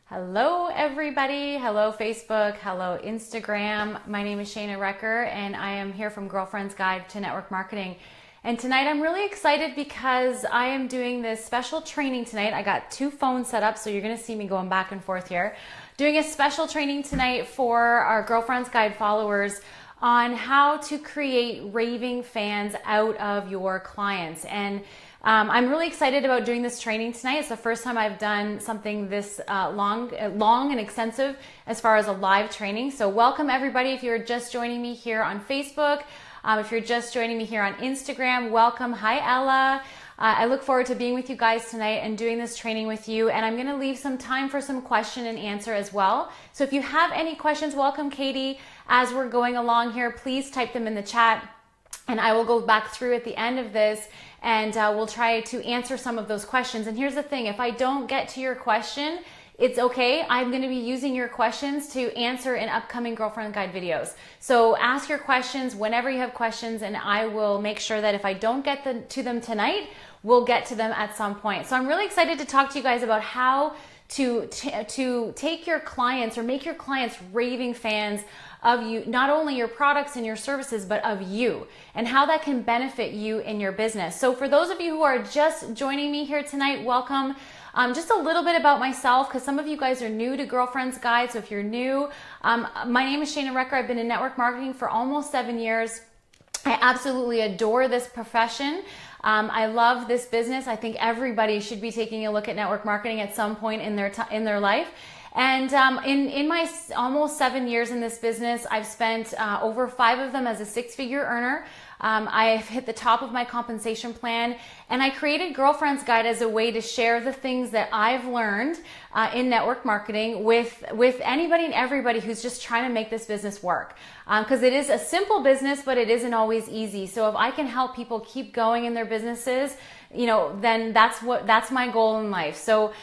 Hello everybody, hello Facebook, hello Instagram. My name is Shayna Recker and I am here from Girlfriend's Guide to Network Marketing. And tonight I'm really excited because I am doing this special training tonight. I got two phones set up, so you're gonna see me going back and forth here. Doing a special training tonight for our Girlfriend's Guide followers on how to create raving fans out of your clients. And I'm really excited about doing this training tonight. It's the first time I've done something this long and extensive as far as a live training. So welcome everybody. If you're just joining me here on Facebook, if you're just joining me here on Instagram, welcome. Hi Ella. I look forward to being with you guys tonight and doing this training with you. And I'm going to leave some time for some question and answer as well. So if you have any questions, welcome Katie. As we're going along here, please type them in the chat and I will go back through at the end of this and we'll try to answer some of those questions. And here's the thing, if I don't get to your question, it's okay. I'm going to be using your questions to answer in upcoming Girlfriend Guide videos. So ask your questions whenever you have questions and I will make sure that if I don't get to them tonight, we'll get to them at some point. So I'm really excited to talk to you guys about how to take your clients or make your clients raving fans of you, not only your products and your services, but of you and how that can benefit you in your business. So for those of you who are just joining me here tonight, welcome. Just a little bit about myself, because some of you guys are new to Girlfriend's Guide. So if you're new, my name is Shayna Recker. I've been in network marketing for almost 7 years. I absolutely adore this profession. I love this business. I think everybody should be taking a look at network marketing at some point in their life. And in my almost 7 years in this business, I've spent over 5 of them as a 6-figure earner. I've hit the top of my compensation plan, and I created Girlfriend's Guide as a way to share the things that I've learned in network marketing with anybody and everybody who's just trying to make this business work. Because it is a simple business, but it isn't always easy. So if I can help people keep going in their businesses, you know, then that's my goal in life. So,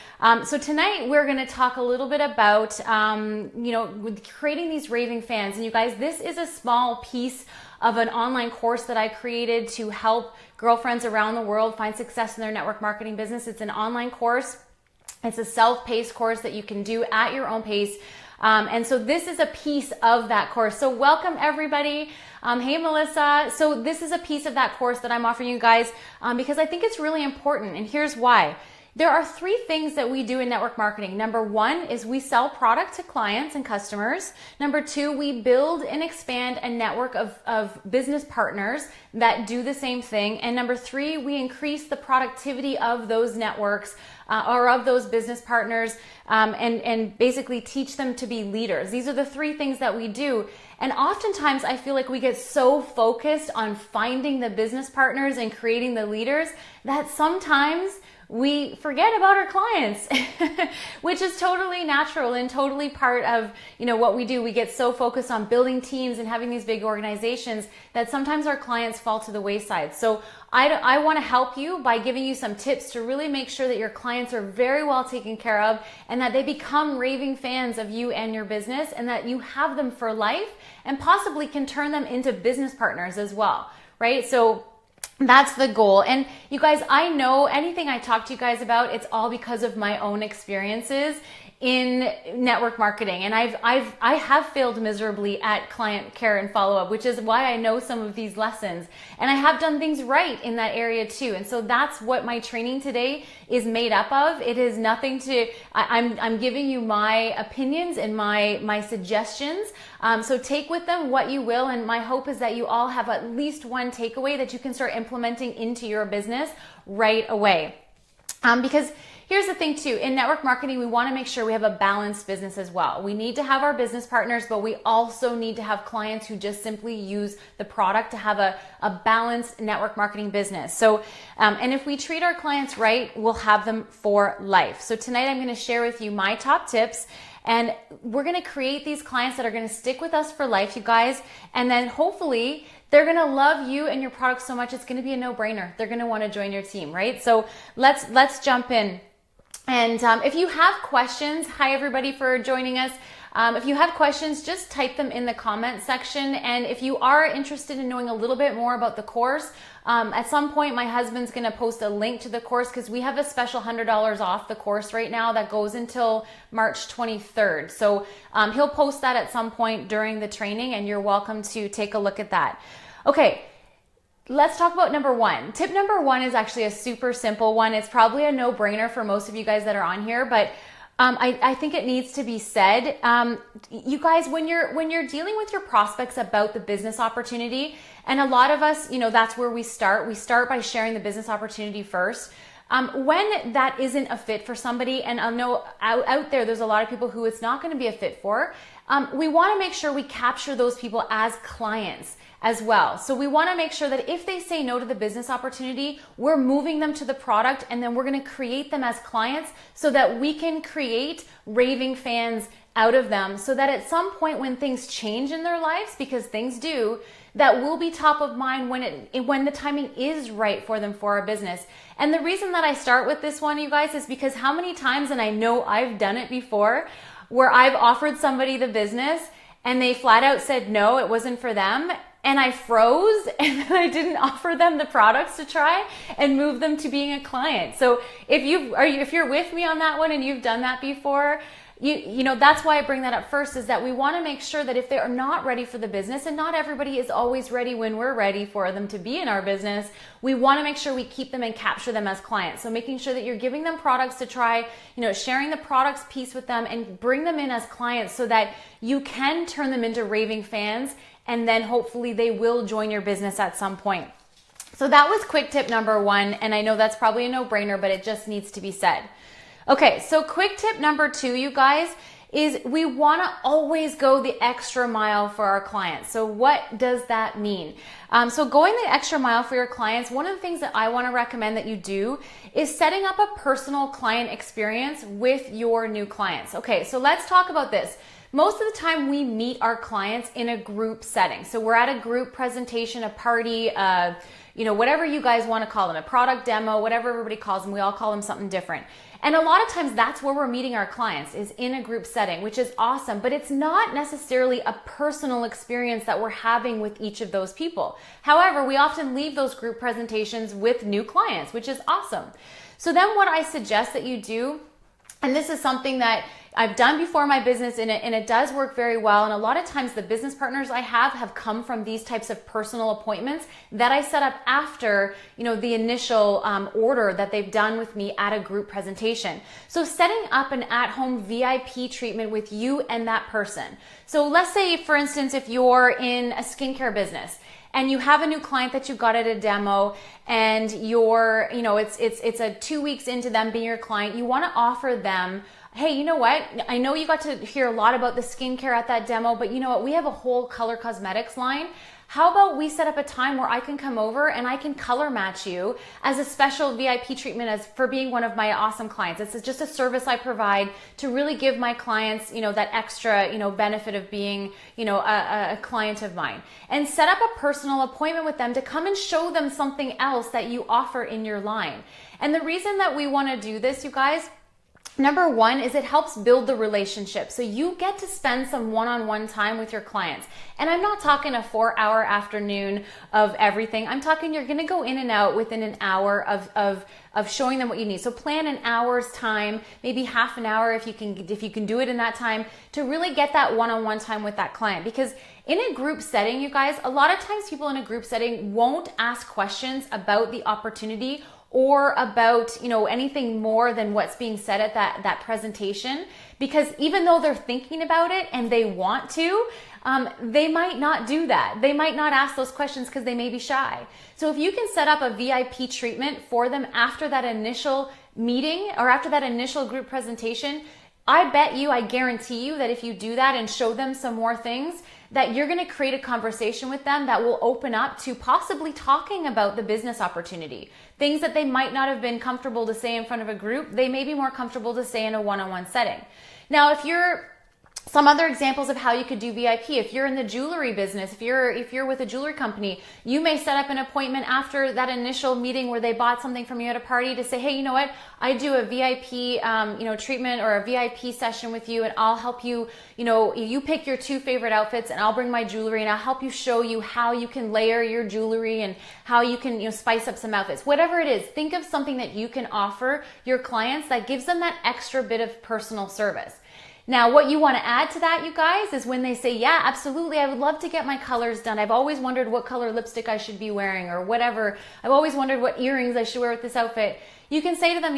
so tonight we're going to talk a little bit about, you know, creating these raving fans. And you guys, this is a small piece of an online course that I created to help girlfriends around the world find success in their network marketing business. It's an online course. It's a self-paced course that you can do at your own pace. And so this is a piece of that course. So welcome everybody. Hey Melissa. So this is a piece of that course that I'm offering you guys because I think it's really important. And here's why. There are 3 things that we do in network marketing. Number 1 is we sell product to clients and customers. Number 2, we build and expand a network of business partners that do the same thing. And number 3, we increase the productivity of those networks or of those business partners and basically teach them to be leaders. These are the 3 things that we do. And oftentimes I feel like we get so focused on finding the business partners and creating the leaders that sometimes we forget about our clients, which is totally natural and totally part of, you know, what we do. We get so focused on building teams and having these big organizations that sometimes our clients fall to the wayside. So I want to help you by giving you some tips to really make sure that your clients are very well taken care of and that they become raving fans of you and your business and that you have them for life and possibly can turn them into business partners as well, right? So that's the goal. And you guys, I know anything I talk to you guys about, it's all because of my own experiences in network marketing. And I have failed miserably at client care and follow-up, which is why I know some of these lessons. And I have done things right in that area too. And so that's what my training today is made up of. It is nothing to, I'm giving you my opinions and my suggestions. So take with them what you will. And my hope is that you all have at least one takeaway that you can start implementing into your business right away. Because here's the thing too, in network marketing, we want to make sure we have a balanced business as well. We need to have our business partners, but we also need to have clients who just simply use the product to have a balanced network marketing business. So, and if we treat our clients right, we'll have them for life. So tonight I'm going to share with you my top tips, and we're going to create these clients that are going to stick with us for life, you guys. And then hopefully they're going to love you and your product so much, it's going to be a no-brainer. They're going to want to join your team, right? So let's jump in. And if you have questions, hi everybody for joining us. If you have questions, just type them in the comment section. And if you are interested in knowing a little bit more about the course, at some point my husband's going to post a link to the course because we have a special $100 off the course right now that goes until March 23rd. So he'll post that at some point during the training, and you're welcome to take a look at that. Okay. Let's talk about number one. Tip number one is actually a super simple one. It's probably a no-brainer for most of you guys that are on here, but I think it needs to be said. You guys, when you're dealing with your prospects about the business opportunity, and a lot of us, that's where we start. We start by sharing the business opportunity first. When that isn't a fit for somebody, and I know out there's a lot of people who it's not going to be a fit for, we want to make sure we capture those people as clients as well. So we want to make sure that if they say no to the business opportunity, we're moving them to the product, and then we're going to create them as clients so that we can create raving fans out of them, so that at some point when things change in their lives, because things do, that will be top of mind when the timing is right for them for our business. And the reason that I start with this one, you guys, is because how many times, and I know I've done it before, where I've offered somebody the business and they flat out said no, it wasn't for them. And I froze, and then I didn't offer them the products to try and move them to being a client. So if you're with me on that one and you've done that before, that's why I bring that up first, is that we want to make sure that if they are not ready for the business, and not everybody is always ready when we're ready for them to be in our business, we want to make sure we keep them and capture them as clients. So making sure that you're giving them products to try, sharing the products piece with them, and bring them in as clients so that you can turn them into raving fans, and then hopefully they will join your business at some point. So that was quick tip number one, and I know that's probably a no-brainer, but it just needs to be said. Okay, so quick tip number two, you guys, is we want to always go the extra mile for our clients. So what does that mean? So going the extra mile for your clients, one of the things that I want to recommend that you do is setting up a personal client experience with your new clients. Okay, so let's talk about this. Most of the time we meet our clients in a group setting. So we're at a group presentation, a party, whatever you guys want to call them, a product demo, whatever everybody calls them. We all call them something different. And a lot of times that's where we're meeting our clients, is in a group setting, which is awesome, but it's not necessarily a personal experience that we're having with each of those people. However, we often leave those group presentations with new clients, which is awesome. So then what I suggest that you do, and this is something that I've done before in my business, and it does work very well. And a lot of times the business partners I have come from these types of personal appointments that I set up after, the initial order that they've done with me at a group presentation. So setting up an at-home VIP treatment with you and that person. So let's say, for instance, if you're in a skincare business and you have a new client that you got at a demo, and you're, it's a 2 weeks into them being your client, you want to offer them, hey, you know what? I know you got to hear a lot about the skincare at that demo, but you know what? We have a whole color cosmetics line. How about we set up a time where I can come over and I can color match you as a special VIP treatment as for being one of my awesome clients. This is just a service I provide to really give my clients, that extra, benefit of being, a client of mine. And set up a personal appointment with them to come and show them something else that you offer in your line. And the reason that we want to do this, you guys, number one is it helps build the relationship. So you get to spend some one-on-one time with your clients. And I'm not talking a 4-hour afternoon of everything. I'm talking you're going to go in and out within an hour of showing them what you need. So plan an hour's time, maybe half an hour if you can do it in that time, to really get that one-on-one time with that client. Because in a group setting, you guys, a lot of times people in a group setting won't ask questions about the opportunity or about, anything more than what's being said at that presentation, because even though they're thinking about it and they want to, they might not do that. They might not ask those questions because they may be shy. So if you can set up a VIP treatment for them after that initial meeting or after that initial group presentation, I guarantee you that if you do that and show them some more things, that you're going to create a conversation with them that will open up to possibly talking about the business opportunity. Things that they might not have been comfortable to say in front of a group, they may be more comfortable to say in a one-on-one setting. Now, if you're Some other examples of how you could do VIP. If you're in the jewelry business, if you're with a jewelry company, you may set up an appointment after that initial meeting where they bought something from you at a party to say, hey, you know what? I do a VIP, treatment or a VIP session with you, and I'll help you. You pick your 2 favorite outfits, and I'll bring my jewelry, and I'll help you show you how you can layer your jewelry and how you can, spice up some outfits. Whatever it is, think of something that you can offer your clients that gives them that extra bit of personal service. Now, what you want to add to that, you guys, is when they say, yeah, absolutely, I would love to get my colors done. I've always wondered what color lipstick I should be wearing or whatever. I've always wondered what earrings I should wear with this outfit. You can say to them,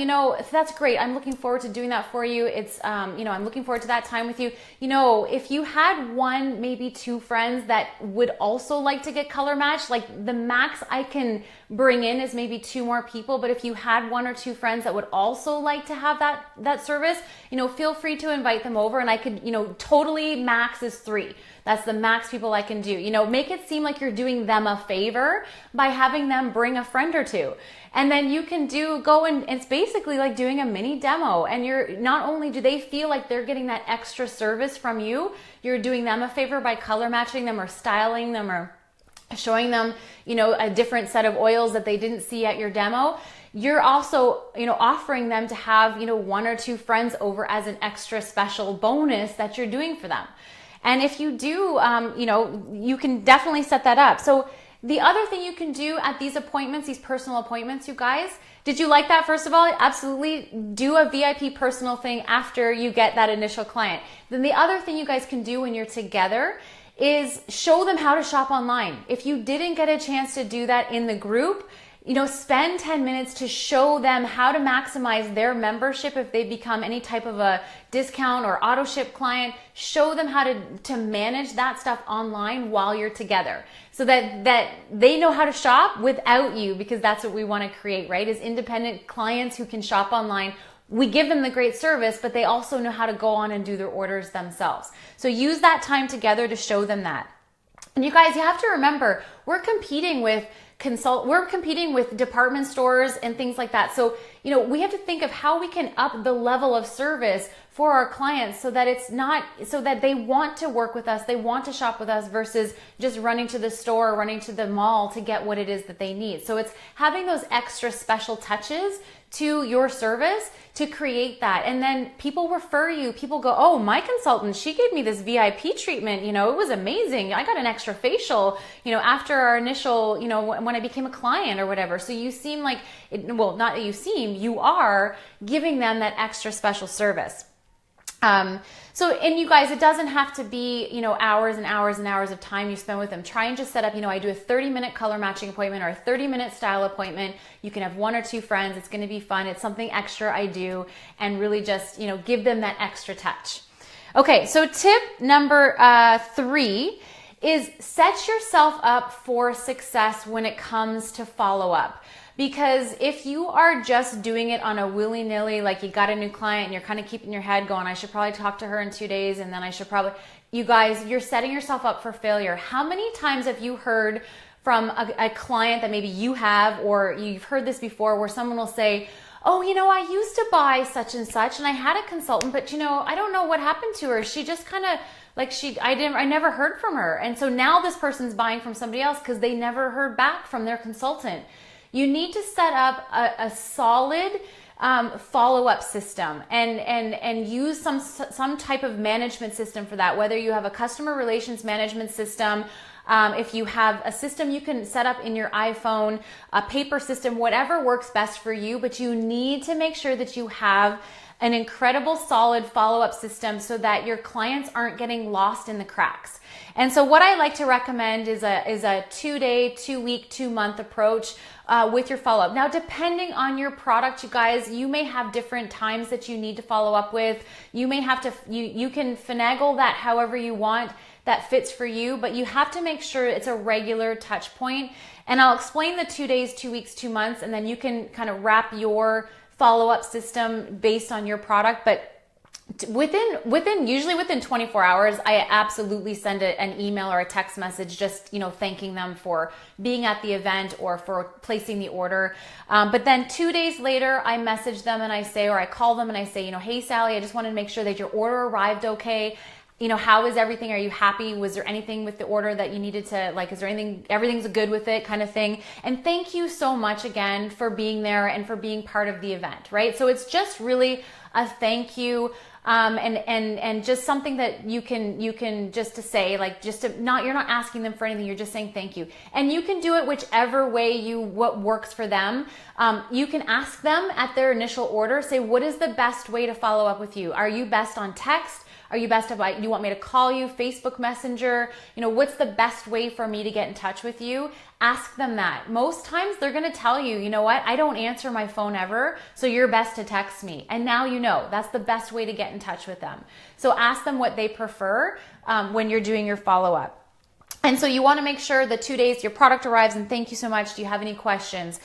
that's great. I'm looking forward to doing that for you. It's, I'm looking forward to that time with you. If you had 1, maybe 2 friends that would also like to get color matched, like the max I can bring in is maybe 2 more people. But if you had 1 or 2 friends that would also like to have that service, feel free to invite them over, and I could, totally max is 3. That's the max people I can do. Make it seem like you're doing them a favor by having them bring a friend or 2. And then you can go and it's basically like doing a mini demo. And you're not only do they feel like they're getting that extra service from you, you're doing them a favor by color matching them or styling them or showing them, a different set of oils that they didn't see at your demo. You're also, offering them to have, 1 or 2 friends over as an extra special bonus that you're doing for them. And if you do, you can definitely set that up. So the other thing you can do at these appointments, these personal appointments, you guys, did you like that? First of all, absolutely do a VIP personal thing after you get that initial client. Then the other thing you guys can do when you're together is show them how to shop online. If you didn't get a chance to do that in the group, spend 10 minutes to show them how to maximize their membership if they become any type of a discount or auto ship client. Show them how to manage that stuff online while you're together so that they know how to shop without you, because that's what we want to create, right? Is independent clients who can shop online. We give them the great service, but they also know how to go on and do their orders themselves. So use that time together to show them that. And you guys, you have to remember, we're competing with department stores and things like that. So, we have to think of how we can up the level of service for our clients so that they want to work with us, they want to shop with us versus just running to the store or running to the mall to get what it is that they need. So it's having those extra special touches to your service to create that. And then people refer you. People go, oh, my consultant, she gave me this VIP treatment. It was amazing. I got an extra facial, after our initial, when I became a client or whatever. So you seem like, not that you seem, you are giving them that extra special service. And you guys, it doesn't have to be, hours and hours and hours of time you spend with them. Try and just set up, I do a 30-minute color matching appointment or a 30-minute style appointment. You can have 1 or 2 friends. It's going to be fun. It's something extra I do, and really just, give them that extra touch. Okay. So tip number 3 is set yourself up for success when it comes to follow up. Because if you are just doing it on a willy-nilly, like you got a new client and you're kind of keeping your head going, I should probably talk to her in 2 days, and then you guys, you're setting yourself up for failure. How many times have you heard from a client that maybe you have, or you've heard this before, where someone will say, oh, I used to buy such and such and I had a consultant, but I don't know what happened to her. She just kind of I never heard from her. And so now this person's buying from somebody else because they never heard back from their consultant. You need to set up a solid follow-up system and use some type of management system for that, whether you have a customer relations management system, if you have a system you can set up in your iPhone, a paper system, whatever works best for you, but you need to make sure that you have an incredible solid follow-up system so that your clients aren't getting lost in the cracks. And so what I like to recommend is a 2-day, 2-week, 2-month approach with your follow-up. Now, depending on your product, you guys, you may have different times that you need to follow up with. You may have to, you can finagle that however you want that fits for you, but you have to make sure it's a regular touch point. And I'll explain the 2 days, 2 weeks, 2 months, and then you can kind of wrap your follow-up system based on your product. But usually within 24 hours, I absolutely send an email or a text message just, thanking them for being at the event or for placing the order. But then 2 days later, I message them and I say, or I call them and I say, hey, Sally, I just wanted to make sure that your order arrived okay. how is everything? Are you happy? Was there anything with the order that you needed to, like, is there anything, everything's good with it kind of thing? And thank you so much again for being there and for being part of the event, right? So it's just really a thank you. And just something that you can just to say, like, just to not, you're not asking them for anything. You're just saying thank you. And you can do it whichever way what works for them. You can ask them at their initial order, say, what is the best way to follow up with you? Are you best on text? Are you best about, you want me to call you, Facebook Messenger? What's the best way for me to get in touch with you? Ask them that. Most times they're going to tell you, you know what? I don't answer my phone ever, so you're best to text me. And now that's the best way to get in touch with them. So ask them what they prefer when you're doing your follow-up. And so you want to make sure the 2 days your product arrives and thank you so much. Do you have any questions?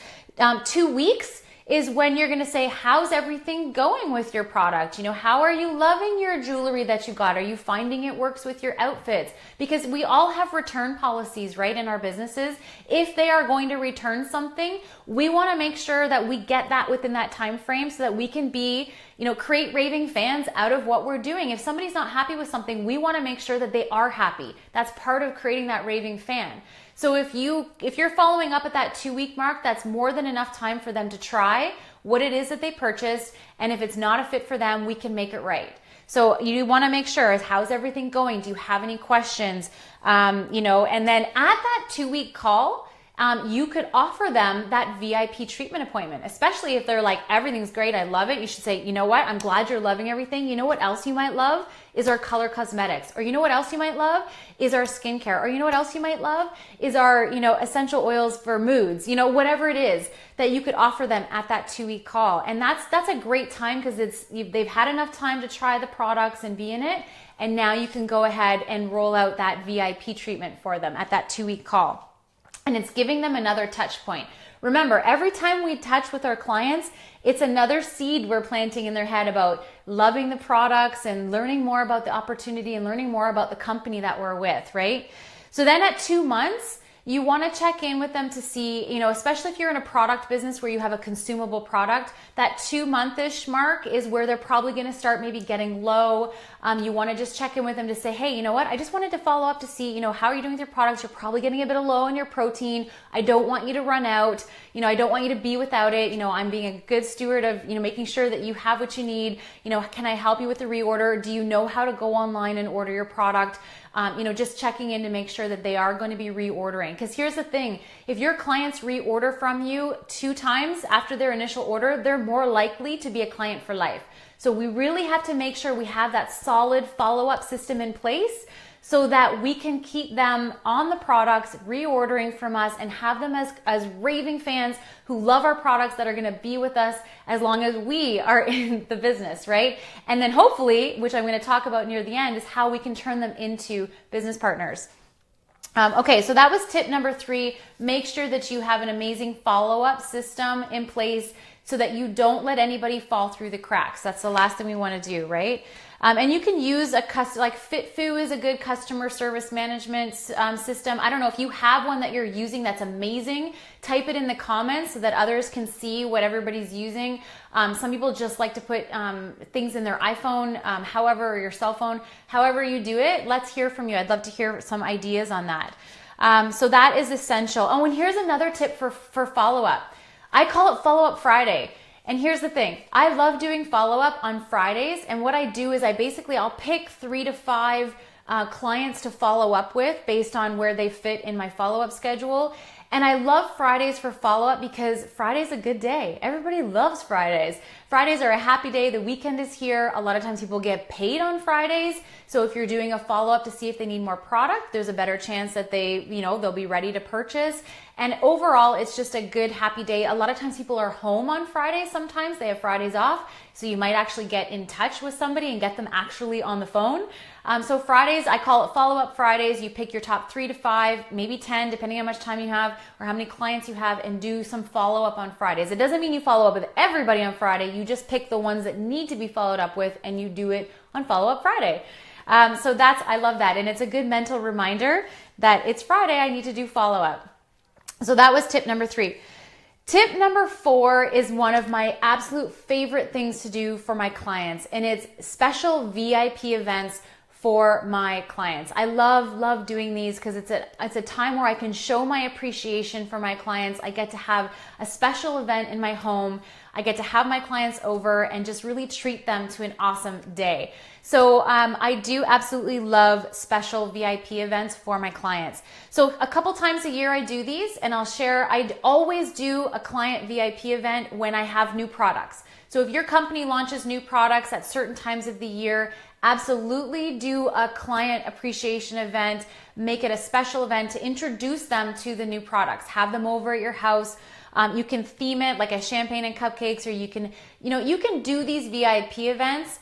2 weeks is when you're going to say, how's everything going with your product? How are you loving your jewelry that you got? Are you finding it works with your outfits? Because we all have return policies, right, in our businesses. If they are going to return something, we want to make sure that we get that within that time frame so that we can be, create raving fans out of what we're doing. If somebody's not happy with something, we want to make sure that they are happy. That's part of creating that raving fan. So if you're following up at that 2-week mark, that's more than enough time for them to try what it is that they purchased. And if it's not a fit for them, we can make it right. So you want to make sure, how's everything going? Do you have any questions? And then at that 2-week call, you could offer them that VIP treatment appointment, especially if they're like, everything's great, I love it. You should say, you know what? I'm glad you're loving everything. You know what else you might love is our color cosmetics. Or you know what else you might love is our skincare. Or you know what else you might love is our, essential oils for moods, whatever it is that you could offer them at that 2-week call. And that's a great time because they've had enough time to try the products and be in it. And now you can go ahead and roll out that VIP treatment for them at that 2-week call. And it's giving them another touch point. Remember, every time we touch with our clients, it's another seed we're planting in their head about loving the products and learning more about the opportunity and learning more about the company that we're with, right? So then at 2 months, you want to check in with them to see, especially if you're in a product business where you have a consumable product, that 2-month-ish mark is where they're probably going to start maybe getting low. You want to just check in with them to say, hey, you know what? I just wanted to follow up to see, how are you doing with your products? You're probably getting a bit of low in your protein. I don't want you to run out. I don't want you to be without it. I'm being a good steward of, making sure that you have what you need. Can I help you with the reorder? Do you know how to go online and order your product? Just checking in to make sure that they are going to be reordering. Because here's the thing, if your clients reorder from you 2 times after their initial order, they're more likely to be a client for life. So we really have to make sure we have that solid follow-up system in place so that we can keep them on the products, reordering from us, and have them as raving fans who love our products that are going to be with us as long as we are in the business, right? And then hopefully, which I'm going to talk about near the end, is how we can turn them into business partners. Okay, so that was tip number 3. Make sure that you have an amazing follow-up system in place so that you don't let anybody fall through the cracks. That's the last thing we want to do, right? And you can use like FitFu is a good customer service management system. I don't know if you have one that you're using that's amazing. Type it in the comments so that others can see what everybody's using. Some people just like to put things in their iPhone, or your cell phone. However you do it, let's hear from you. I'd love to hear some ideas on that. So that is essential. Oh, and here's another tip for follow-up. I call it Follow-Up Friday. And here's the thing, I love doing follow-up on Fridays, and what I do is I'll pick 3 to 5 clients to follow up with based on where they fit in my follow-up schedule. And I love Fridays for follow-up because Friday's a good day. Everybody loves Fridays. Fridays are a happy day. The weekend is here. A lot of times people get paid on Fridays. So if you're doing a follow-up to see if they need more product, there's a better chance that they'll be ready to purchase. And overall, it's just a good, happy day. A lot of times people are home on Fridays. Sometimes they have Fridays off. So you might actually get in touch with somebody and get them actually on the phone. So Fridays, I call it Follow-Up Fridays. You pick your top 3 to 5, maybe 10, depending on how much time you have or how many clients you have, and do some follow-up on Fridays. It doesn't mean you follow up with everybody on Friday. You just pick the ones that need to be followed up with, and you do it on Follow-Up Friday. I love that. And it's a good mental reminder that it's Friday, I need to do follow-up. So that was tip number 3. Tip number 4 is one of my absolute favorite things to do for my clients, and it's special VIP events for my clients. I love doing these because it's a time where I can show my appreciation for my clients. I get to have a special event in my home. I get to have my clients over and just really treat them to an awesome day. So I do absolutely love special VIP events for my clients. So a couple times a year I do these, and I'll share, I always do a client VIP event when I have new products. So if your company launches new products at certain times of the year, absolutely do a client appreciation event, make it a special event to introduce them to the new products. Have them over at your house. You can theme it like a champagne and cupcakes, or you can do these VIP events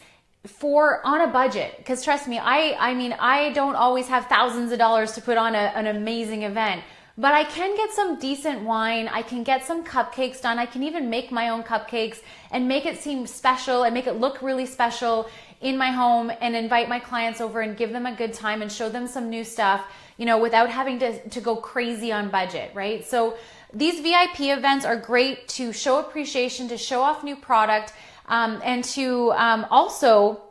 on a budget. Because trust me, I don't always have thousands of dollars to put on an amazing event. But I can get some decent wine. I can get some cupcakes done. I can even make my own cupcakes and make it seem special and make it look really special in my home, and invite my clients over and give them a good time and show them some new stuff, without having to go crazy on budget, right? So these VIP events are great to show appreciation, to show off new product, and to also,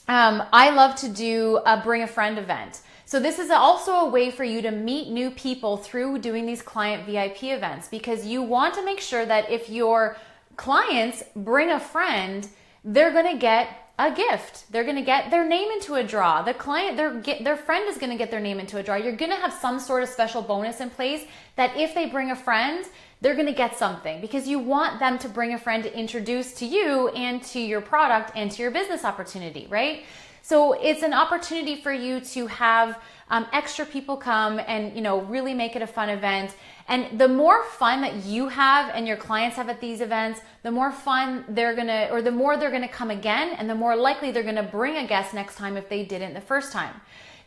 I love to do a bring a friend event. So this is also a way for you to meet new people through doing these client VIP events, because you want to make sure that if your clients bring a friend, they're going to get a gift. They're going to get their name into a draw. The client, their friend is going to get their name into a draw. You're going to have some sort of special bonus in place that if they bring a friend, they're going to get something, because you want them to bring a friend to introduce to you and to your product and to your business opportunity, right? So it's an opportunity for you to have extra people come and, really make it a fun event. And the more fun that you have and your clients have at these events, the more fun the more they're gonna come again, and the more likely they're gonna bring a guest next time if they didn't the first time.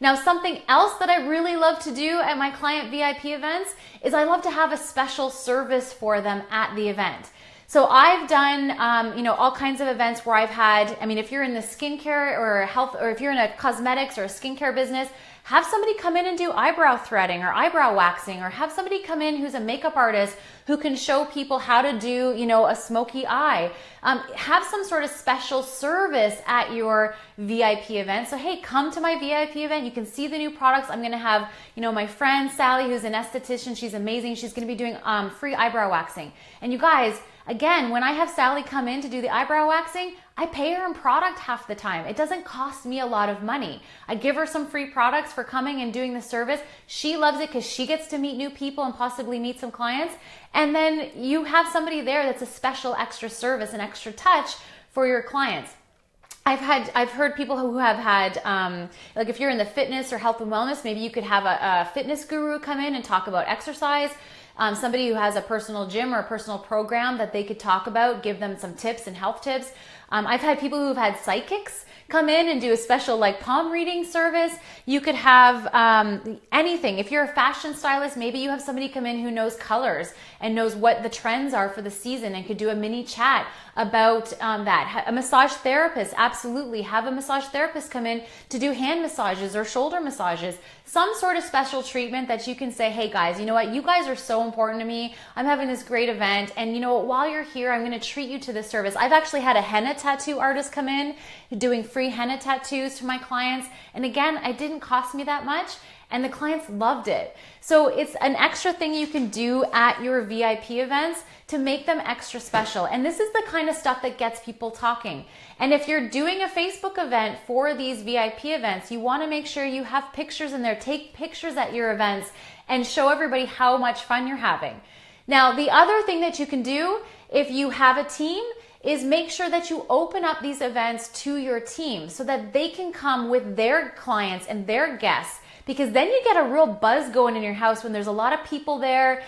Now, something else that I really love to do at my client VIP events is I love to have a special service for them at the event. So I've done, all kinds of events where I've had, if you're in the skincare or health, or if you're in a cosmetics or a skincare business, have somebody come in and do eyebrow threading or eyebrow waxing, or have somebody come in who's a makeup artist who can show people how to do, a smoky eye. Have some sort of special service at your VIP event. So, hey, come to my VIP event. You can see the new products. I'm going to have, my friend Sally, who's an esthetician. She's amazing. She's going to be doing free eyebrow waxing. And you guys, again, when I have Sally come in to do the eyebrow waxing, I pay her in product half the time. It doesn't cost me a lot of money. I give her some free products for coming and doing the service. She loves it because she gets to meet new people and possibly meet some clients. And then you have somebody there that's a special extra service, an extra touch for your clients. I've heard people who have had, like if you're in the fitness or health and wellness, maybe you could have a fitness guru come in and talk about exercise. Somebody who has a personal gym or a personal program that they could talk about, give them some tips and health tips. I've had people who've had psychics come in and do a special like palm reading service. You could have anything. If you're a fashion stylist, maybe you have somebody come in who knows colors and knows what the trends are for the season and could do a mini chat about that. A massage therapist, absolutely. Have a massage therapist come in to do hand massages or shoulder massages. Some sort of special treatment that you can say, hey guys, you know what? You guys are so important to me. I'm having this great event. And you know what? While you're here, I'm going to treat you to this service. I've actually had a henna tattoo artist come in doing free henna tattoos to my clients. And again, it didn't cost me that much. And the clients loved it. So it's an extra thing you can do at your VIP events to make them extra special. And this is the kind of stuff that gets people talking. And if you're doing a Facebook event for these VIP events, you want to make sure you have pictures in there. Take pictures at your events and show everybody how much fun you're having. Now, the other thing that you can do if you have a team is make sure that you open up these events to your team so that they can come with their clients and their guests. Because then you get a real buzz going in your house when there's a lot of people there.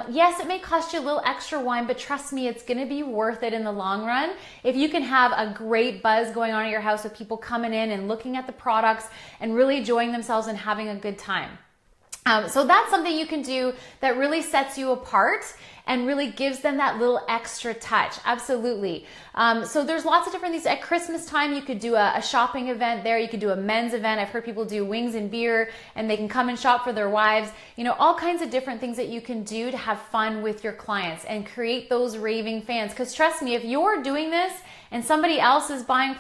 Yes, it may cost you a little extra wine, but trust me, it's going to be worth it in the long run. If you can have a great buzz going on at your house with people coming in and looking at the products and really enjoying themselves and having a good time. So that's something you can do that really sets you apart and really gives them that little extra touch. Absolutely. So there's lots of different things. At Christmas time, you could do a shopping event there. You could do a men's event. I've heard people do wings and beer, and they can come and shop for their wives. You know, all kinds of different things that you can do to have fun with your clients and create those raving fans. Because trust me, if you're doing this and somebody else is buying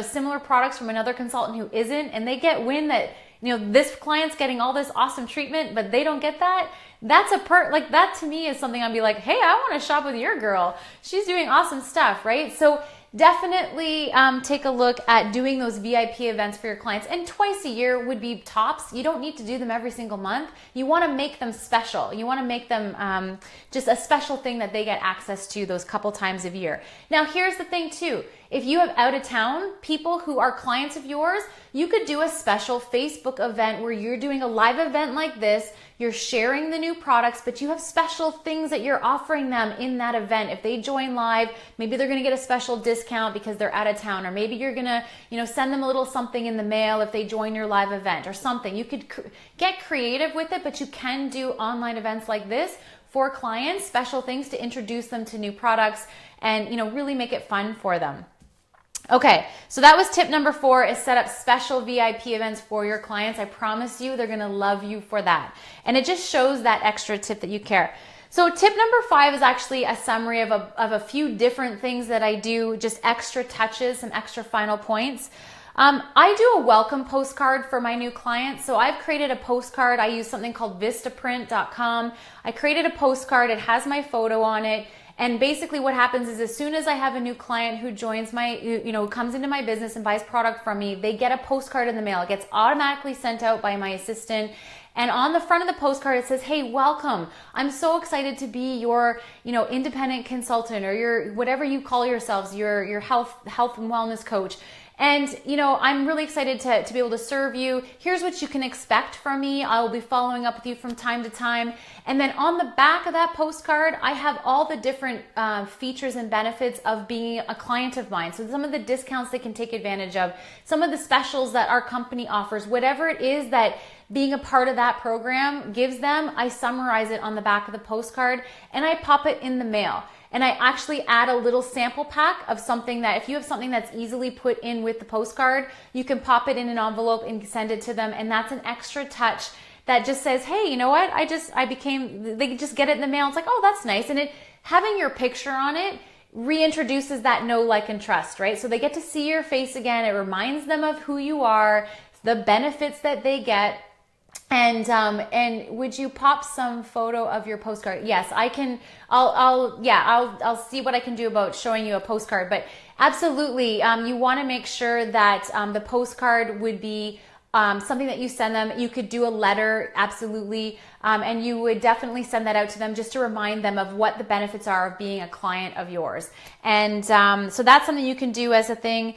similar products from another consultant who isn't, and they get wind that this client's getting all this awesome treatment, but they don't get that. That's like that to me is something I'd be like, hey, I want to shop with your girl. She's doing awesome stuff, right? So definitely take a look at doing those VIP events for your clients. And twice a year would be tops. You don't need to do them every single month. You want to make them special. You want to make them just a special thing that they get access to those couple times a year. Now, here's the thing too. If you have out of town people who are clients of yours, you could do a special Facebook event where you're doing a live event like this. You're sharing the new products, but you have special things that you're offering them in that event. If they join live, maybe they're going to get a special discount because they're out of town, or maybe you're going to, send them a little something in the mail if they join your live event or something. You could get creative with it, but you can do online events like this for clients, special things to introduce them to new products and, really make it fun for them. Okay, so that was tip number 4, is set up special VIP events for your clients. I promise you they're gonna love you for that. And it just shows that extra tip that you care. So tip number 5 is actually a summary of a few different things that I do, just extra touches, some extra final points. I do a welcome postcard for my new clients. So I've created a postcard. I use something called vistaprint.com. I created a postcard. It has my photo on it. And basically what happens is as soon as I have a new client who joins comes into my business and buys product from me, they get a postcard in the mail. It gets automatically sent out by my assistant. And on the front of the postcard, it says, hey, welcome. I'm so excited to be your, independent consultant, or your, whatever you call yourselves, your health and wellness coach. And, I'm really excited to be able to serve you. Here's what you can expect from me. I will be following up with you from time to time. And then on the back of that postcard, I have all the different features and benefits of being a client of mine. So some of the discounts they can take advantage of, some of the specials that our company offers, whatever it is that being a part of that program gives them, I summarize it on the back of the postcard and I pop it in the mail. And I actually add a little sample pack of something that, if you have something that's easily put in with the postcard, you can pop it in an envelope and send it to them. And that's an extra touch that just says, hey, you know what? They just get it in the mail. It's like, oh, that's nice. And having your picture on it reintroduces that know, like, and trust, right? So they get to see your face again. It reminds them of who you are, the benefits that they get. And would you pop some photo of your postcard? Yes, I can. I'll see what I can do about showing you a postcard. But absolutely, you want to make sure that the postcard would be something that you send them. You could do a letter, absolutely, and you would definitely send that out to them just to remind them of what the benefits are of being a client of yours. And so that's something you can do as a thing.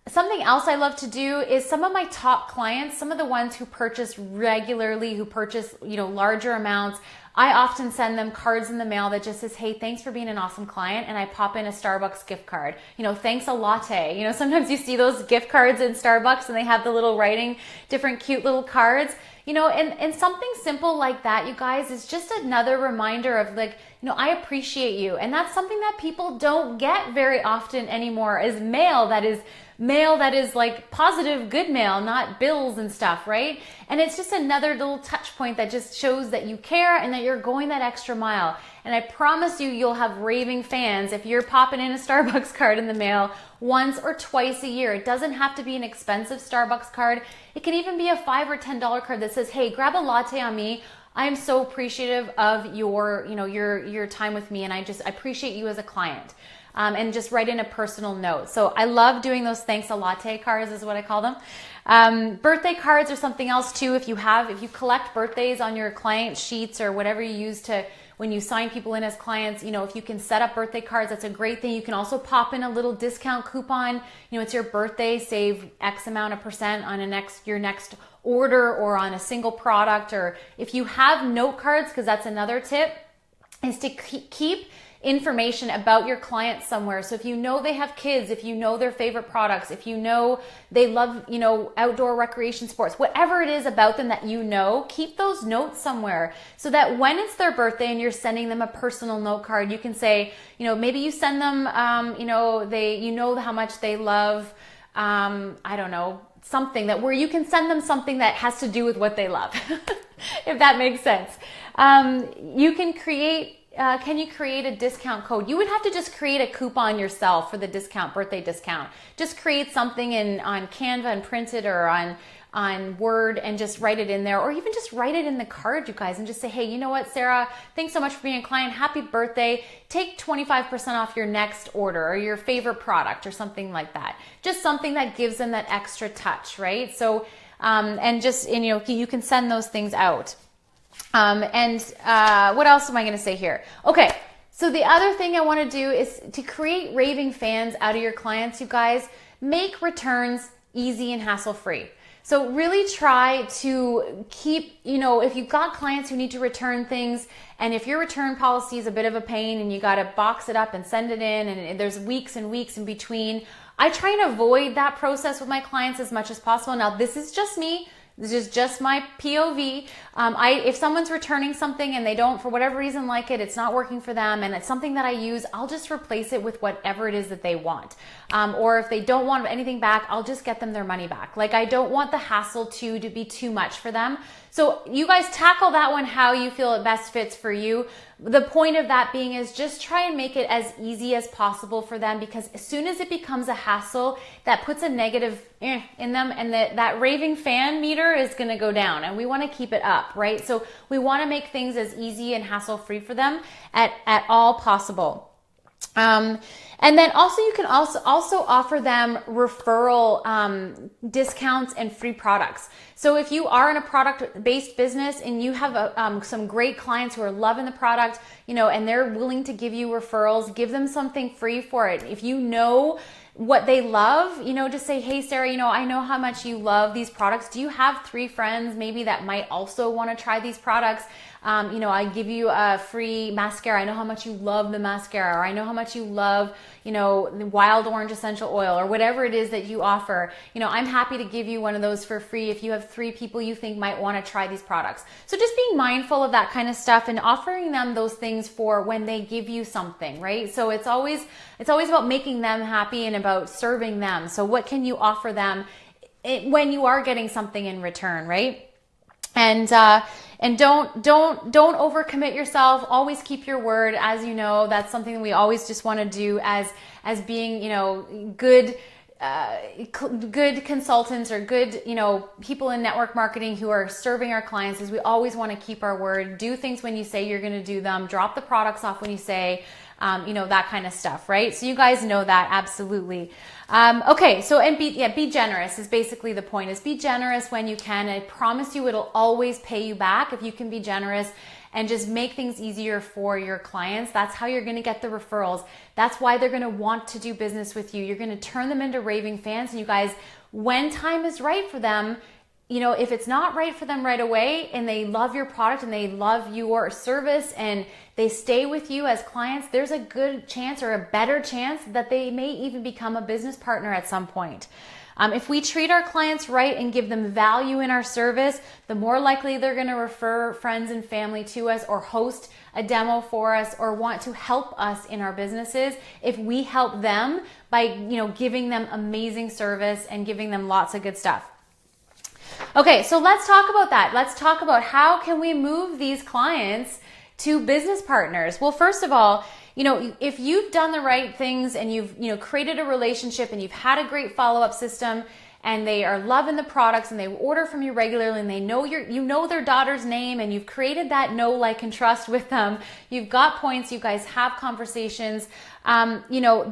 Something else I love to do is some of my top clients, some of the ones who purchase regularly, who purchase, larger amounts, I often send them cards in the mail that just says, hey, thanks for being an awesome client. And I pop in a Starbucks gift card. Thanks a latte. Sometimes you see those gift cards in Starbucks and they have the little writing, different cute little cards. And something simple like that, you guys, is just another reminder of I appreciate you. And that's something that people don't get very often anymore, is mail that is like positive, good mail, not bills and stuff, right? And it's just another little touch point that just shows that you care and that you're going that extra mile. And I promise you'll have raving fans if you're popping in a Starbucks card in the mail once or twice a year. It doesn't have to be an expensive Starbucks card. It can even be a $5 or $10 card that says, hey, grab a latte on me. I am so appreciative of your time with me, and I appreciate you as a client. And just write in a personal note. So I love doing those thanks a latte cards, is what I call them. Birthday cards are something else too. If you collect birthdays on your client sheets or whatever you use when you sign people in as clients, if you can set up birthday cards, that's a great thing. You can also pop in a little discount coupon. It's your birthday, save X amount of % on your next order or on a single product. Or if you have note cards, because that's another tip, is to keep information about your clients somewhere. So if you know they have kids, if you know their favorite products, if you know they love, outdoor recreation sports, whatever it is about them that you know, keep those notes somewhere so that when it's their birthday and you're sending them a personal note card, you can say, maybe you send them, how much they love, I don't know, something that where you can send them something that has to do with what they love, if that makes sense. You can create, can you create a discount code? You would have to just create a coupon yourself for the birthday discount. Just create something on Canva and print it, or on Word, and just write it in there, or even just write it in the card, you guys, and just say, hey, you know what, Sarah, thanks so much for being a client. Happy birthday. Take 25% off your next order or your favorite product or something like that. Just something that gives them that extra touch, right? So, you can send those things out. What else am I going to say here? Okay. So the other thing I want to do is to create raving fans out of your clients, you guys. Make returns easy and hassle-free. So really try to keep, if you've got clients who need to return things, and if your return policy is a bit of a pain and you got to box it up and send it in, and there's weeks and weeks in between, I try and avoid that process with my clients as much as possible. Now, this is just me. This is just my POV. If someone's returning something and they don't, for whatever reason, like it's not working for them, and it's something that I use, I'll just replace it with whatever it is that they want. Or if they don't want anything back, I'll just get them their money back. Like, I don't want the hassle to be too much for them. So you guys tackle that one how you feel it best fits for you. The point of that being is just try and make it as easy as possible for them, because as soon as it becomes a hassle, that puts a negative in them, and that raving fan meter is going to go down, and we want to keep it up, right? So we want to make things as easy and hassle-free for them at all possible. And then also you can also offer them referral discounts and free products. So if you are in a product-based business and you have some great clients who are loving the product, and they're willing to give you referrals, give them something free for it. If you know what they love, just say, hey, Sarah, I know how much you love these products. Do you have 3 friends maybe that might also want to try these products? I give you a free mascara. I know how much you love the mascara, or I know how much you love, the wild orange essential oil, or whatever it is that you offer. I'm happy to give you one of those for free if you have 3 people you think might want to try these products. So just being mindful of that kind of stuff and offering them those things for when they give you something, right? So it's always about making them happy and about serving them. So what can you offer them when you are getting something in return, right? And don't overcommit yourself. Always keep your word. As you know, that's something that we always just want to do as being, good consultants, or good, people in network marketing who are serving our clients, is we always want to keep our word. Do things when you say you're going to do them. Drop the products off when you say, that kind of stuff, right? So you guys know that, absolutely. Okay, so be generous is basically the point, is be generous when you can. I promise you it'll always pay you back if you can be generous and just make things easier for your clients. That's how you're going to get the referrals. That's why they're going to want to do business with you. You're going to turn them into raving fans. And you guys, when time is right for them, if it's not right for them right away and they love your product and they love your service and they stay with you as clients, there's a good chance, or a better chance, that they may even become a business partner at some point. If we treat our clients right and give them value in our service, the more likely they're going to refer friends and family to us, or host a demo for us, or want to help us in our businesses if we help them by, giving them amazing service and giving them lots of good stuff. Okay, so let's talk about that. Let's talk about how can we move these clients to business partners. Well, first of all, if you've done the right things and you've, created a relationship and you've had a great follow-up system, and they are loving the products and they order from you regularly, and they know you know their daughter's name, and you've created that know, like, and trust with them. You've got points. You guys have conversations. You'll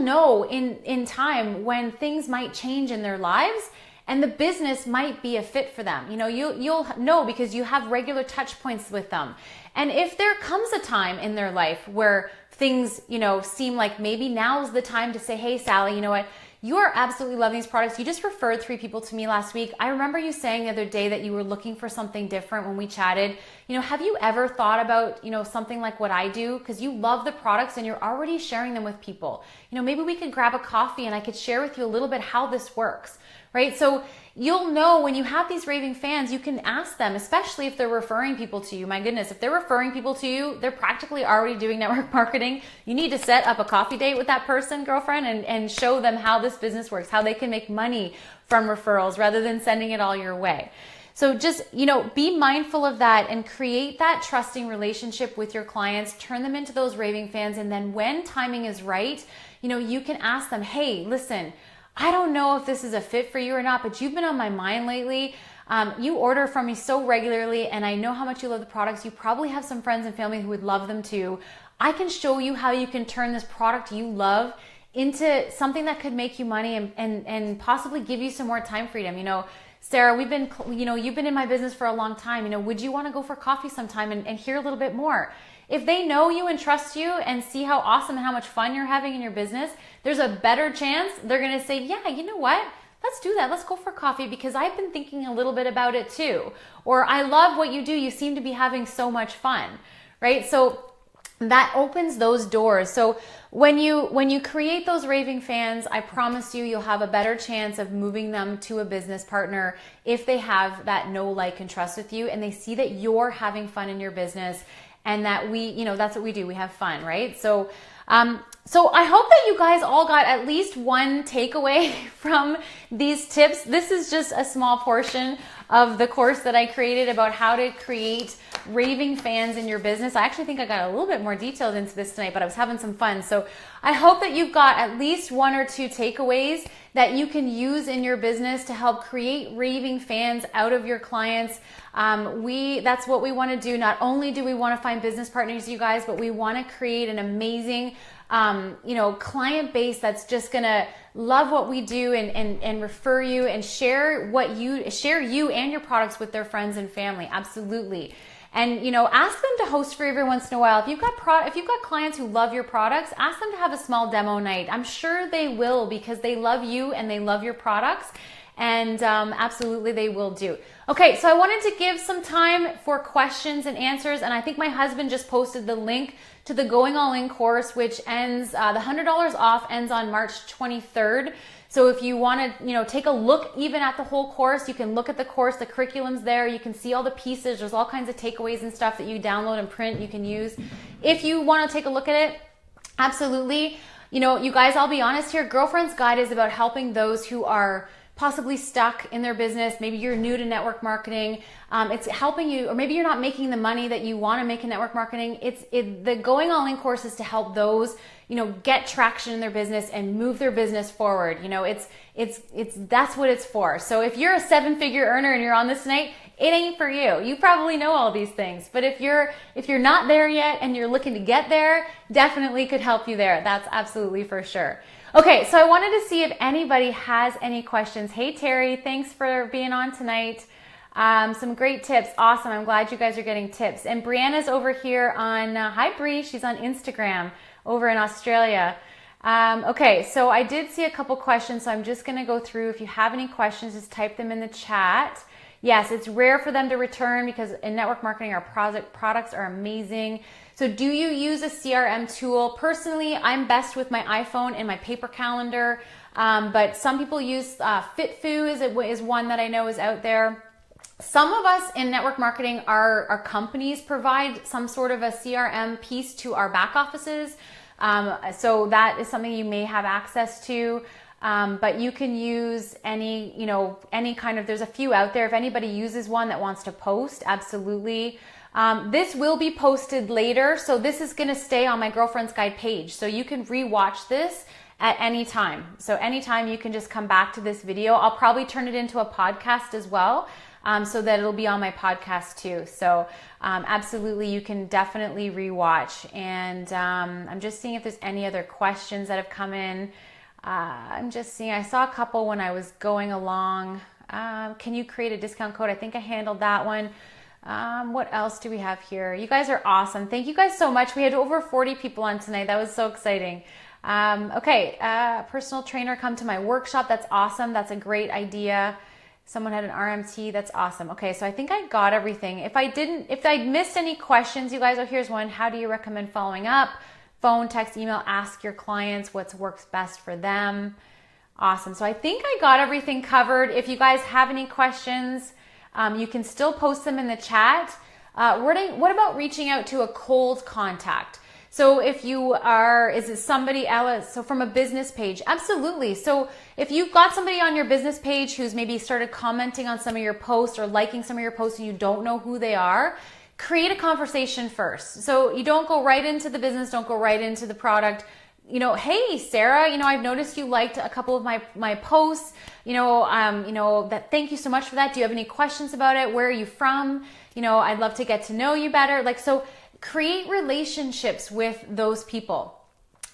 know in time when things might change in their lives, and the business might be a fit for them. You'll know because you have regular touch points with them. And if there comes a time in their life where things, seem like maybe now's the time to say, hey, Sally, you know what? you are absolutely loving these products. You just referred 3 people to me last week. I remember you saying the other day that you were looking for something different when we chatted. Have you ever thought about, something like what I do? Because you love the products and you're already sharing them with people. Maybe we could grab a coffee and I could share with you a little bit how this works, right? So you'll know when you have these raving fans, you can ask them, especially if they're referring people to you. My goodness, if they're referring people to you, they're practically already doing network marketing. You need to set up a coffee date with that person, girlfriend, and show them how this business works, how they can make money from referrals rather than sending it all your way. So just, be mindful of that and create that trusting relationship with your clients, turn them into those raving fans. And then when timing is right, you can ask them, hey, listen, I don't know if this is a fit for you or not, but you've been on my mind lately. You order from me so regularly and I know how much you love the products. You probably have some friends and family who would love them too. I can show you how you can turn this product you love into something that could make you money and possibly give you some more time freedom. Sarah, you've been in my business for a long time. Would you want to go for coffee sometime and hear a little bit more? If they know you and trust you and see how awesome and how much fun you're having in your business, there's a better chance they're going to say, yeah, you know what? Let's do that. Let's go for coffee because I've been thinking a little bit about it too. Or I love what you do. You seem to be having so much fun, right? So that opens those doors. So when you create those raving fans, I promise you'll have a better chance of moving them to a business partner if they have that know, like, and trust with you and they see that you're having fun in your business and that that's what we do. We have fun, right? So I hope that you guys all got at least one takeaway from these tips. This is just a small portion of the course that I created about how to create raving fans in your business. I actually think I got a little bit more detailed into this tonight, but I was having some fun. So I hope that you've got at least 1 or 2 takeaways that you can use in your business to help create raving fans out of your clients. That's what we want to do. Not only do we want to find business partners, you guys, but we want to create an amazing client base that's just gonna love what we do and refer you and share you and your products with their friends and family. Absolutely. And ask them to host for you every once in a while. If you've got clients who love your products, ask them to have a small demo night. I'm sure they will because they love you and they love your products. And absolutely they will do. Okay, so I wanted to give some time for questions and answers, and I think my husband just posted the link to the Going All In course, which ends, the $100 off ends on March 23rd. So if you want to, take a look even at the whole course, you can look at the course, the curriculum's there, you can see all the pieces, there's all kinds of takeaways and stuff that you download and print, you can use. If you want to take a look at it, absolutely. You guys, I'll be honest here, Girlfriend's Guide is about helping those who are possibly stuck in their business. Maybe you're new to network marketing. It's helping you, or maybe you're not making the money that you want to make in network marketing. The Going All In course is to help those, get traction in their business and move their business forward. That's what it's for. So if you're a 7-figure earner and you're on this tonight, it ain't for you. You probably know all these things, but if you're not there yet and you're looking to get there, definitely could help you there. That's absolutely for sure. Okay, so I wanted to see if anybody has any questions. Hey, Terry, thanks for being on tonight. Some great tips. Awesome. I'm glad you guys are getting tips. And Brianna's over here on, hi, Bri. She's on Instagram over in Australia. Okay, so I did see a couple questions, so I'm just going to go through. If you have any questions, just type them in the chat. Yes, it's rare for them to return because in network marketing, our products are amazing. So do you use a CRM tool? Personally, I'm best with my iPhone and my paper calendar, but some people use FitFu is one that I know is out there. Some of us in network marketing, our companies provide some sort of a CRM piece to our back offices. So that is something you may have access to. But you can use any kind of, there's a few out there. If anybody uses one that wants to post, absolutely. This will be posted later. So this is going to stay on my Girlfriend's Guide page. So you can rewatch this at any time. So anytime you can just come back to this video. I'll probably turn it into a podcast as well. So that it'll be on my podcast too. So absolutely, you can definitely rewatch. And I'm just seeing if there's any other questions that have come in. I'm just seeing, I saw a couple when I was going along. Can you create a discount code? I think I handled that one. What else do we have here? You guys are awesome. Thank you guys so much. We had over 40 people on tonight. That was so exciting. Okay, personal trainer come to my workshop. That's awesome. That's a great idea. Someone had an RMT. That's awesome. Okay, so I think I got everything. If I missed any questions, you guys, here's one. How do you recommend following up? Phone, text, email, ask your clients what works best for them. Awesome. So I think I got everything covered. If you guys have any questions, you can still post them in the chat. What about reaching out to a cold contact? So if you are, is it somebody else? So from a business page, absolutely. So if you've got somebody on your business page who's maybe started commenting on some of your posts or liking some of your posts and you don't know who they are, create a conversation first. So you don't go right into the business, don't go right into the product. Hey, Sarah, I've noticed you liked a couple of my posts, that thank you so much for that. Do you have any questions about it? Where are you from? I'd love to get to know you better. So create relationships with those people,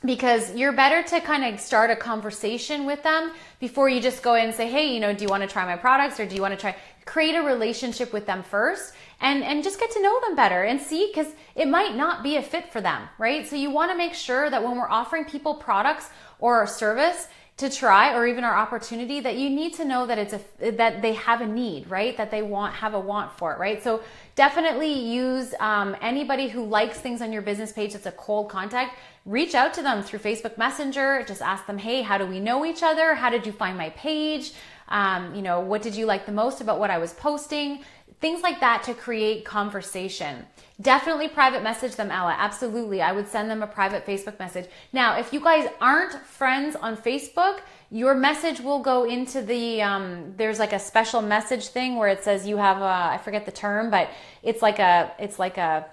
because you're better to kind of start a conversation with them before you just go in and say, hey, do you want to try my products, or do you want to create a relationship with them first and just get to know them better and see, because it might not be a fit for them, right? So you want to make sure that when we're offering people products or a service to try, or even our opportunity, that you need to know that that they have a need, right? That they have a want for it, right? So definitely use anybody who likes things on your business page that's a cold contact. Reach out to them through Facebook Messenger. Just ask them, hey, how do we know each other? How did you find my page? What did you like the most about what I was posting? Things like that to create conversation. Definitely private message them, Ella. Absolutely. I would send them a private Facebook message. Now, if you guys aren't friends on Facebook, your message will go into the, there's like a special message thing where it says you have I forget the term, but it's like a,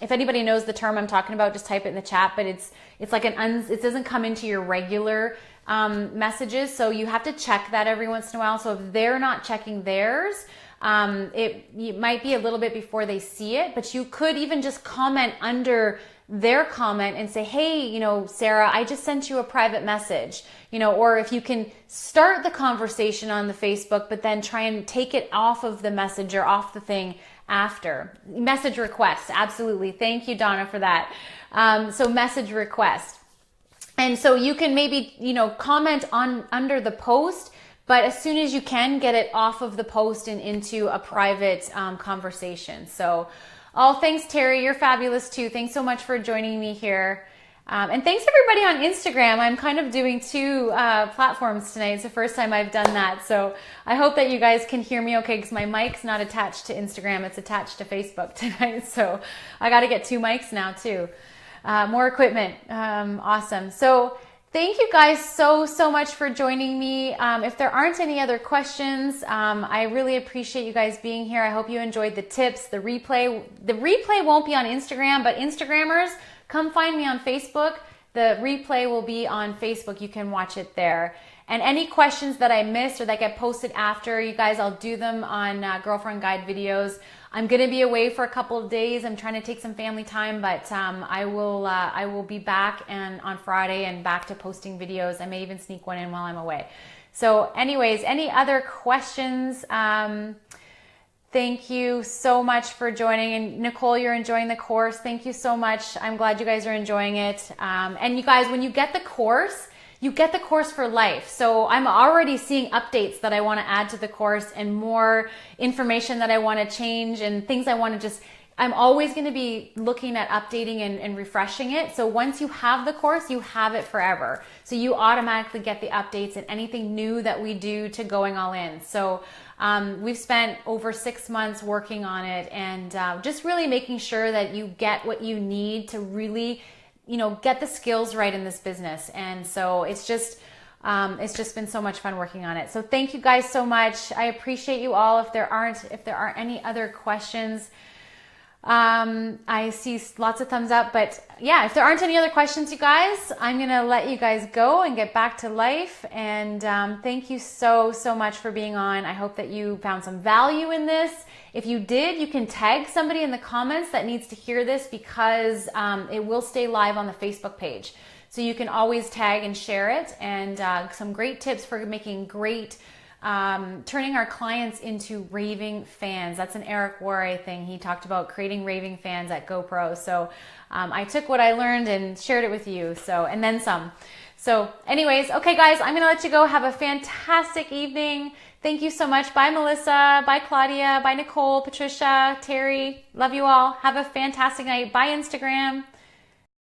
if anybody knows the term I'm talking about, just type it in the chat, but it's like it doesn't come into your regular messages. So you have to check that every once in a while. So if they're not checking theirs, it might be a little bit before they see it, but you could even just comment under their comment and say, hey, Sarah, I just sent you a private message, or if you can start the conversation on the Facebook, but then try and take it off of the message or off the thing after. Message request. Absolutely. Thank you, Donna, for that. So message request. And so you can maybe, comment under the post, but as soon as you can, get it off of the post and into a private conversation. So, thanks, Terry. You're fabulous too. Thanks so much for joining me here. And thanks everybody on Instagram. I'm kind of doing two platforms tonight. It's the first time I've done that. So I hope that you guys can hear me okay, because my mic's not attached to Instagram. It's attached to Facebook tonight. So I got to get two mics now too. More equipment. Awesome. So thank you guys so much for joining me. If there aren't any other questions, I really appreciate you guys being here. I hope you enjoyed the tips, the replay. The replay won't be on Instagram, but Instagrammers, come find me on Facebook. The replay will be on Facebook. You can watch it there. And any questions that I missed or that get posted after, you guys, I'll do them on Girlfriend Guide videos. I'm going to be away for a couple of days. I'm trying to take some family time, but I will be back on Friday and back to posting videos. I may even sneak one in while I'm away. So anyways, any other questions? Thank you so much for joining. And Nicole, you're enjoying the course. Thank you so much. I'm glad you guys are enjoying it. And you guys, when you get the course, you get the course for life. So I'm already seeing updates that I want to add to the course and more information that I want to change and things I want to I'm always going to be looking at updating and refreshing it. So once you have the course, you have it forever. So you automatically get the updates and anything new that we do to going all in. So we've spent over 6 months working on it and just really making sure that you get what you need to really, get the skills right in this business. And so it's just been so much fun working on it. So thank you guys so much. I appreciate you all. If there aren't any other questions, I see lots of thumbs up, but yeah, if there aren't any other questions, you guys, I'm going to let you guys go and get back to life. And thank you so much for being on. I hope that you found some value in this. If you did, you can tag somebody in the comments that needs to hear this, because it will stay live on the Facebook page. So you can always tag and share it, and some great tips for making great turning our clients into raving fans. That's an Eric Warre thing. He talked about creating raving fans at GoPro. So I took what I learned and shared it with you. So, and then some. So anyways, okay guys, I'm gonna let you go. Have a fantastic evening. Thank you so much. Bye Melissa, bye Claudia, bye Nicole, Patricia, Terry. Love you all. Have a fantastic night. Bye Instagram.